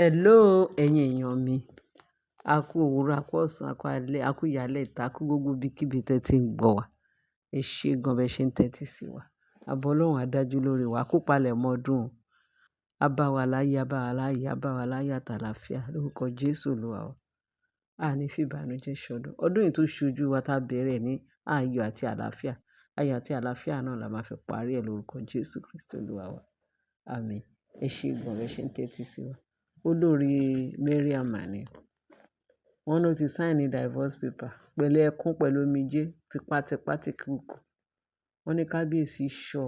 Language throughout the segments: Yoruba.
Hello ẹ̀yin èèyàn mi. A kú òwúrọ̀, a kú ọ̀sán, a kú alẹ́, a kú ìyálẹ̀ta, a kú gbogbo ibikíbi tẹ́ ti ń gbọ́ wa. Ẹ ṣé gan bẹ ṣe ń tẹ́tí sí wa. Ààbò Ọlọ́run á dájú lórí wa. A kú palẹ̀mọ́ ọdún o. A bá wa láyé, a bá wa láyé, a bá wa láyé àtàlàfíà lórúkọ Jésù Olúwa wa. A ní fi ìbànújẹ́ ṣọdún. Ọdún yìí tó ṣojú wa tá bẹ̀rẹ̀ ní ayọ̀ àti àlàáfíà. Ayọ̀ àti àlàáfíà náà la máa fi parí ẹ̀ lórúkọ Jésù Kristi Olúwa wa. Àmín. Ẹ ṣé gan bẹ ṣe ń tẹ́tí sí wa. Olórí Mariam ni. Wọ́n ló ti sign divorce paper pẹ̀lú ẹkún pẹ̀lú omijé tipátipá tí kúkú. Wọ́n ní kábíyèsí ṣọ,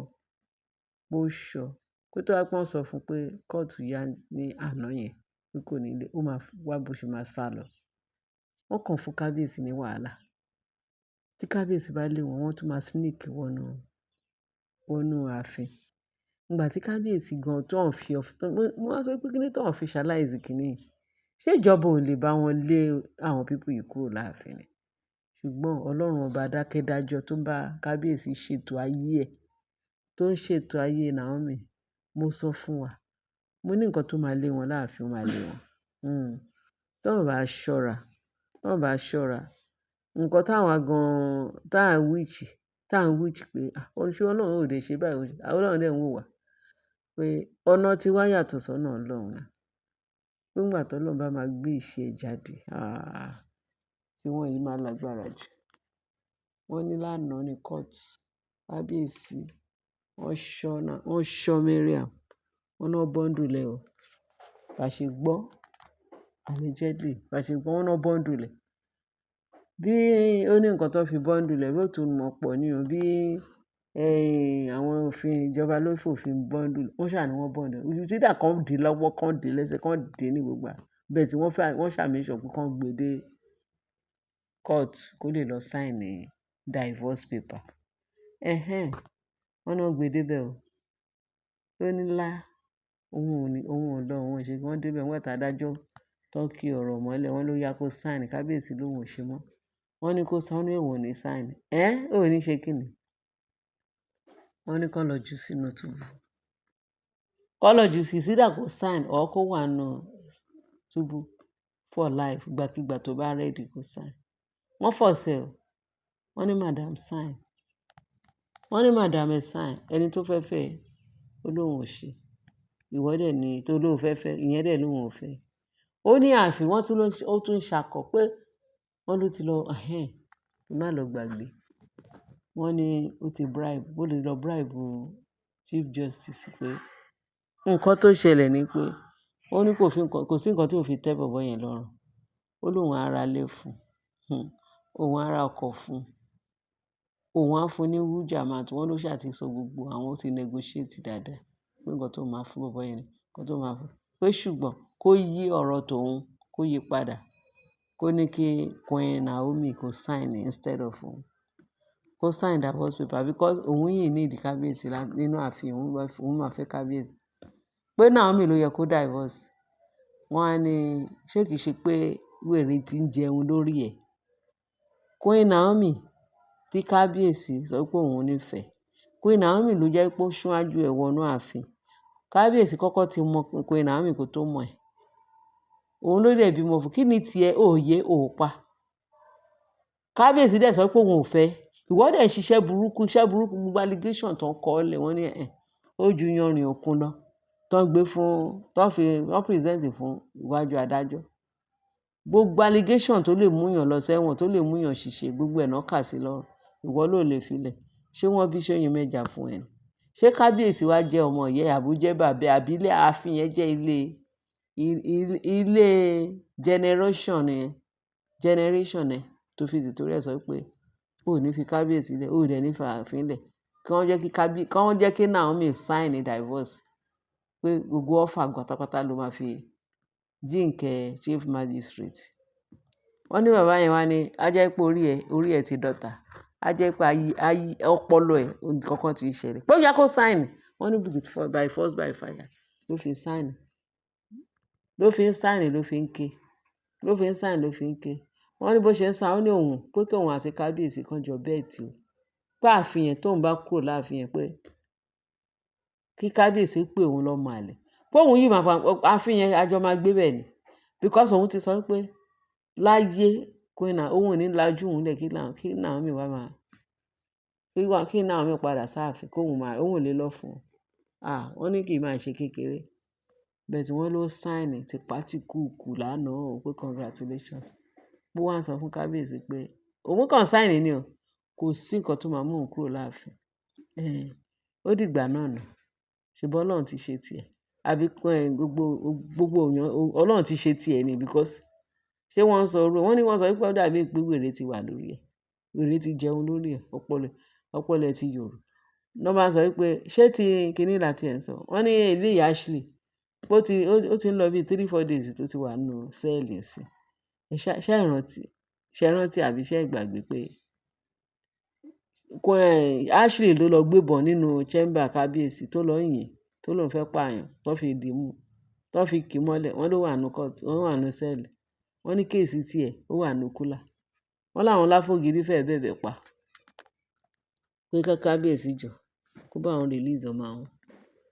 bó ṣọ. Kó tó wá pọ́n sọ fún pé kóòtù yá ní àná yẹn pé kò ní ilé, ó máa wá bó ṣe máa sá lọ. Wọ́n kàn fún kábíyèsí ní wàhálà. Tí kábíyèsí bá lé wọn, wọ́n tún máa sneak wọnú ààfin. Ìgbà tí kábíyèsí gan tó ń fi mo wá sọ pé kí ni tó ń officialize kìíní yìí? Ṣé ìjọba ò lè bá wọn lé àwọn people yìí kúrò láàfin ni? Ṣùgbọ́n Ọlọ́run ọba dákẹ́dájọ́ tó ń bá kábíyèsí ṣètò ayé ẹ̀, tó ń ṣètò ayé Naomi, mo sọ fún wa. Mo ní nǹkan tó máa lé wọn láàfin, ó máa lé wọn. Tọ́n bá ṣọ́ra, tọ́n bá ṣọ́ra. Nǹkan táwọn gan-an tá ń witch pé, ṣé Ọlọ́run ò lè ṣe báyìí? Ọlọ́run dẹ̀ ń wò wá. Pé ọ̀nà tí wá yàtọ̀ sọ́nà Ọlọ́run ni. Pé nígbà tí Ọlọ́run bá máa gbé iṣẹ́ ẹ̀ jáde, tí wọ́n yìí máa lágbára jù. Wọ́n ní lánàá ní court, kábíyèsí, wọ́n ṣọ́ Mariam, wọ́n náà bundle ẹ̀ o. Bá ṣe gbọ́, allegedly, bá ṣe gbọ́, wọ́n náà bundle ẹ̀. Bí ó ní nǹkan tó fi bundle ẹ̀, bí ó tún mọ̀ pọ̀ ní o, bí àwọn òfin ìjọba ló fòfin bundle, wọ́n ṣà ní wọ́n bundle. It's either kan dè lọ́wọ́, kan dè lẹ́sẹ̀, kan dè ní gbogbo ara. Bẹ́ẹ̀ sì wọ́n ṣà make sure pé kan gbé dé court kó lè lọ sign divorce paper. Wọ́n náà gbé dé bẹ̀ o. Ó ní lá, òun ò lọ, òun ò ṣe kí wọ́n dé bẹ̀. Nígbà tí adájọ́ tó kí ọ̀rọ̀ mọ́lẹ̀, wọ́n ló yá kó sign. Kábíyèsí lóhùn ò ṣe mọ́. Wọ́n ní kó sign, ó ní òun ò ní sign. Ó ní ṣe kí ni? Wọ́n ní kó lọ jù sínú túbú. Kó lọ jù sí either kó sign or kó wà nínú túbú for life. Ìgbàkígbà tó bá ready kó sign. Wọ́n force ẹ o. Wọ́n ní madam sign. Wọ́n ní madam ẹ sign. Ẹni tó fẹ́ fẹ́ ẹ, ó lóhùn ò ṣe. Ìwọ dẹ̀ ni tó lóhùn fẹ́ fẹ́, ìyẹn dẹ̀ lóhùn ò fẹ́. Ó ní ààfin, ó tún ṣàkọ pé wọ́n ló ti lọ, kí má lọ gbàgbé. Wọ́n ní ó ti bribe, ó lè lọ bribe Chief Justice pé nǹkan tó ṣẹlẹ̀ ni pé ó ní kò sí nǹkan tí ò fi tẹ́ bọ̀bọ́ yẹn lọ́rùn. Ó lóhùn á ra ilé fún un, òun á ra ọkọ̀ fún un, òun á fún un ní huge amount. Wọ́n ló ṣà ti sọ gbogbo àwọn ó ti negotiate dáadáa pé nǹkan tó máa fún bọ̀bọ́ yẹn ni nǹkan tó máa fún un. Pé ṣùgbọ́n kó yí ọ̀rọ̀ tòun, kó yí padà. Kó ní kí Queen Naomi kó sign instead of òun. Kó sign divorce paper because òun yìí need kábíyèsí nínú ààfin, òun máa fẹ́ kábíyèsí. Pé Naomi ló yẹ kó divorce. Wọ́n á ní ṣé kìí ṣe pé wèrè tí ń jẹun lórí ẹ̀. Queen Naomi tí kábíyèsí sọ pé òun nífẹ̀ẹ́. Queen Naomi ló jẹ́ pé ó ṣíwájú ẹ̀ wọnú ààfin. Kábíyèsí kọ́kọ́ ti mọ Queen Naomi kó tó mọ̀ ẹ̀. Òun ló dẹ̀ bímọ fún. Kí ni tiẹ̀ ò pa? Kábíyèsí dẹ̀ sọ pé òun ò fẹ́. Ìwọ dẹ̀ ń ṣiṣẹ́ burúkú gbogbo allegation tó ń kọ ọ́ lẹ̀. Wọ́n ní ó ju yanrìn òkun lọ. Tó ń gbé fún, wọ́n present fún iwájú adájọ́. Gbogbo allegation tó lè múyàn lọ sẹ́wọ̀n, tó lè múyàn ṣìṣe, gbogbo ẹ̀ náà kà sí lọ́rùn. Ìwọ ló lè filẹ̀. Ṣé wọ́n bí Ṣóyin mẹ́ja fún ẹ ni? Ṣé kábíyèsí wá jẹ́ ọmọ ìyá ẹ̀ àbí ó jẹ́ bàbá ẹ̀ àbí ilé ààfin yẹn jẹ́ ilé generation ẹ̀ tó fi tìtorí ẹ̀ sọ pé ó ò ní fi kábíyèsí lẹ̀, ó ò dẹ̀ ní fi ààfin lẹ̀. Kí wọ́n jẹ́ kí Naomi sign divorce. Pé gbogbo offer pátápátá ló máa fi jíǹkẹ́ chief magistrate. Wọ́n ní bàbá yẹn wá ní á jẹ́ pé orí ẹ̀ ti dọ̀tà. Á jẹ́ pé ọpọlọ ẹ̀ nǹkan kan ti ṣẹlẹ̀. Pé ó yẹ kó sign. Wọ́n ní by force by fire ló fi sign. Ló fi ń sign ló fi ń ké. Ló fi ń sign ló fi ń ké. Wọ́n ní bó ṣe ń sign, ó ní òun pé kí òun àti kábíyèsí kan jọ bẹ́ẹ̀tì o. Pé ààfin yẹn tóun bá kúrò láàfin yẹn pé kí kábíyèsí pé òun lọ́mọ àlè. Pé pé òun yìí ààfin yẹn àjọ máa gbé bẹ́ẹ̀ ni because òun ti sọ pé láyé òun ò ní lajú òun lẹ̀ kí Naomi wá máa kí Naomi padà sáàfin òun ò lè lọ fún un wọ́n ní kì í máa ṣe kékeré bẹ́ẹ̀ tí wọ́n ló sáìnì tipátìkúùkù lánàá ó pé congratulations bó wá ń sọ fún kábíyèsí pé òun kàn sáìnì ni o kò sí nǹkan tó máa mú òun kúrò láàfin ó dìgbà náà nà ṣùgbọ́n Ọlọ́run ti ṣe tiẹ̀ àbí gbogbo èèyàn Ọlọ́run ti ṣe tiẹ̀ ni because ṣé wọ́n ń sọ wọ́n ní wọ́n sọ pé ó dàbí pé wèrè ti wà lórí ẹ̀ wèrè ti jẹun lórí ẹ̀ ọpọlọ ẹ̀ ti yòrò lọ́ máa sọ pé ṣé ti kinní láti ẹ̀ sọ wọ́n ní ilé ìyá Ashley ó ti ń lọ bíi 3-4 days tó ti wà nínú sẹ́ẹ̀lì sí ṣe rántí àbí ṣe ìgbàgbé pé Ashley ló lọ gbébọn nínú chamber kábíyèsí tó lọ yìn tó lòun fẹ́ pààyàn tó fi dì í mú tó fi kì í mọ́lẹ̀ wọ́n ló wà nínú court wọ́n wà nínú sẹ́ẹ̀lì wọ́n ní kéèsì tiẹ̀ ó wà nínú kúlà wọ́n láwọn Láfògìdì fẹ́ẹ́ bẹ̀bẹ̀ pa pé kábíyèsí jọ kó bá àwọn release ọmọ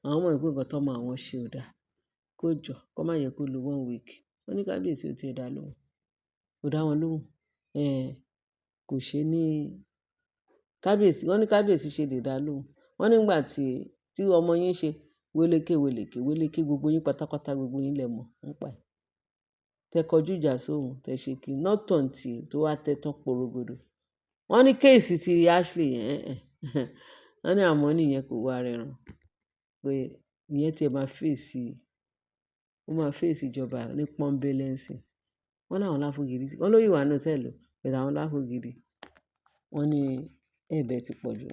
àwọn mọ̀ pé nǹkan tọ́mọ àwọn ṣe ò dáa kó jọ kó má yẹ kó lo 1 week wọ́n ní kábíyèsí ò tiẹ̀ dá lóhùn kò dá wọn lóhùn kò ṣe ní kábíyèsí wọ́n ní kábíyèsí ṣe lè dá lóhùn wọ́n nígbà tí ọmọ yín ṣe wélékè gbogbo yín pátápátá gbogbo yín lẹ mọ̀ nípa ẹ̀ tẹ kọjú ìjà sóhun tẹ ṣe kí nọtàn tí tó wá tẹ tán porogodo wọ́n ní kéèsì ti Ashley wọ́n ní àmọ́ nìyẹn kò wá rẹrùn pé ìyẹn tiẹ̀ máa fèsì ìjọba ní pọ́ńbélé ńsìn wọ́n láwọn Láfògìdì wọ́n lóyè wà nù sẹ́ẹ̀lì pẹ̀lú àwọn Láfògìdì wọ́n ní ẹ̀bẹ̀ ti pọ̀ jù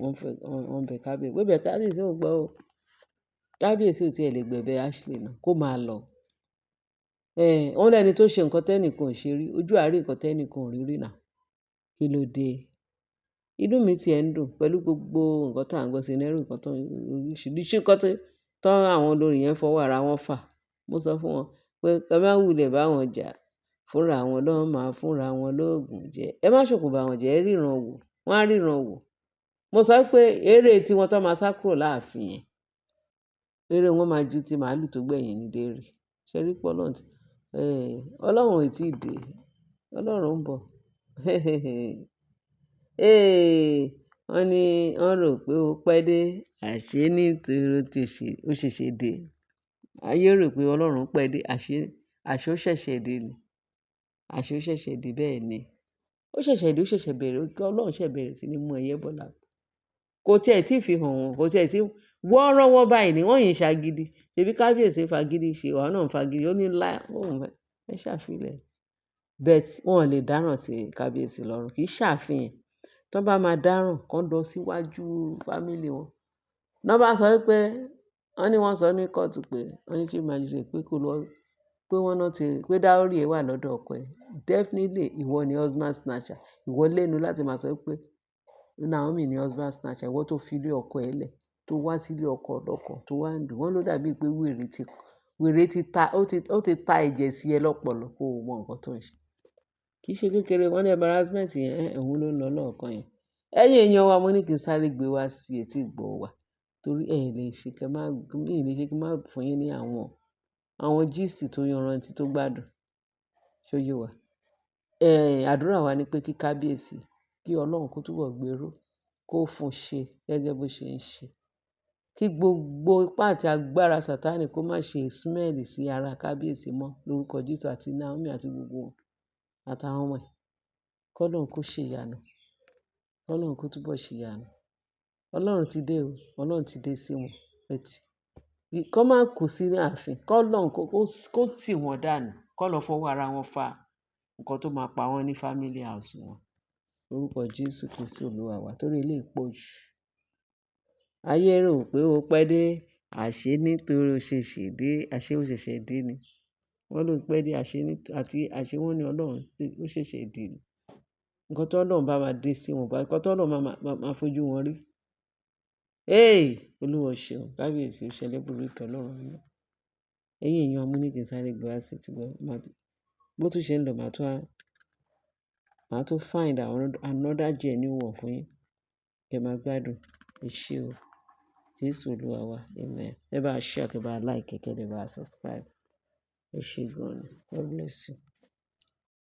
wọ́n bẹ̀ kábíyèsí pé bẹ̀ kábíyèsí ò gbọ́ o kábíyèsí ò tiẹ̀ lè gbẹ̀bẹ̀ Ashley náà kó máa lọ wọ́n lẹ́ni tó ṣe nǹkan tẹ́nìkan ò ṣe rí ojú àárí nǹkan tẹ́nìkan ò rí rí náà kí ló dé inú mi tiẹ̀ ń dùn pẹ̀lú gbogbo nǹkan tá à ń gbọ́ sí nẹ́rù nǹkan tó oríṣiríṣi nǹkan tó àwọn olórin yẹn fọwọ́ ara wọn fà mo sọ fún wọn pé ká má wulẹ̀ bá wọn jà fúnra wọn lọ́wọ́ máa fúnra wọn lóògùn jẹ ẹ má ṣòkò bá wọn jẹ ẹ ríran wò wọn á ríran wò mo sọ pé eré tiwọn tó máa sá kúrò láàfin yẹn eré wọn máa ju ti màálù tó gbẹ̀yìn ní dérè ṣe rí pọ́ Ọlọ́run ò tí ì dé Ọlọ́run ń bọ̀ wọ́n ní wọ́n rò pé ó pẹ́ dé àṣé nítorí ó ṣẹ̀ṣẹ̀ dé ayé rò pé Ọlọ́run pẹ́ dé àṣé ó ṣẹ̀ṣẹ̀ dé ni àṣé ó ṣẹ̀ṣẹ̀ dé bẹ́ẹ̀ ni ó ṣẹ̀ṣẹ̀ dé ó ṣẹ̀ṣẹ̀ bẹ̀rẹ̀ Ọlọ́run ṣẹ̀ bẹ̀rẹ̀ sí ní mú ẹyẹ bọ̀ lápò kò tiẹ̀ tí ì fi hàn wọ́n kò tiẹ̀ tí wọ́ọ́rọ́wọ́ báyìí ni wọ́n yìí ṣàgídí ṣebí kábíyèsí fagídí ṣe wàá náà fagídí ó ní ẹ ṣàfihàn bet wọn lè dáràn sí kábíyèsí lọ́rùn kì í ṣàfihàn tó bá máa dáràn kán lọ síwájú fámìlì wọn náà bá sọ pé wọ́n sọ ní kóòtù pé wọ́n ní chief magistrate pé kó lọ pé wọ́n náà ti pé dáórì ẹ̀ wà lọ́dọ̀ ọkọ ẹ̀ definitely ìwọ ni husband snatcher ìwọ lẹ́nu láti máa sọ pé Naomi ni husband snatcher ìwọ tó fi ilé ọkọ ẹ̀ lẹ̀ tó wá sílé ọkọ ọlọ́kọ tó wá ń dùn wọ́n ló dàbí pé wèrè ti ta ẹ̀jẹ̀ sí ẹ lọ́pọlọ kó o mọ nǹkan tó ń ṣe kì í ṣe kékeré wọ́n ní embarrassment yẹn òun ló ń lọ lọ́ọ̀kan yẹn ẹ̀yin èèyàn wa mo ní kí n sáré gbé wá sí etí ìgbọ́ wa torí lè ṣe kí n má fún yín ní àwọn gist tó yanrantí tó gbádùn ṣóyè wa àdúrà wa ni pé kí kábíyèsí kí Ọlọ́run kó túbọ̀ gbèrú kó fún ṣe gẹ́gẹ́ bó ṣe ń ṣe kí gbogbo ipá àti agbára Sátánì kó má ṣe smẹ́ẹ̀lì sí ara kábíyèsí mọ́ lórúkọ Jésù àti Naomi àti gbogbo wọn àtàwọn ọmọ ẹ̀ kọ́lọ́run kó ṣe ìyanu kọ́lọ́run kó túbọ̀ ṣe ìyanu Ọlọ́run ti dé o Ọlọ́run ti dé sí wọn ẹtì kọ́ má kù sí ààfin kọ́lọ́run kó tì wọ́n dànù kọ́ lọ fọwọ́ ara wọn fa nǹkan tó máa pa wọ́n ní family house wọn lórúkọ Jésù Kristi Olúwa wa torí eléyìí pọ̀ jù ayé rò pé ó pẹ́ dé àṣé nítorí ó ṣẹ̀ṣẹ̀ dé ni wọ́n ló pẹ́ dé àṣé wọ́n ní Ọlọ́run ó ṣẹ̀ṣẹ̀ dé ni nǹkan tó Ọlọ́run bá máa dé sí wọn bá nǹkan tó Ọlọ́run máa fojú wọn rí Olúwa ṣeun kábíyèsí ó ṣẹlẹ̀ burú ìtọ́ Ọlọ́run àná ẹ̀yin èèyàn amúnítì sáré gbé wá sí ti gbọ́ bó tún ṣe ń lọ màá tún find another genuine one fún yín kẹ́ máa gbádùn ẹ ṣé o. Jésù Olúwa wa. Amen. Ẹ bá share, kẹ́ bá like, kẹ́ dẹ̀ bá subscribe. Ẹ ṣé gan ni. God bless you.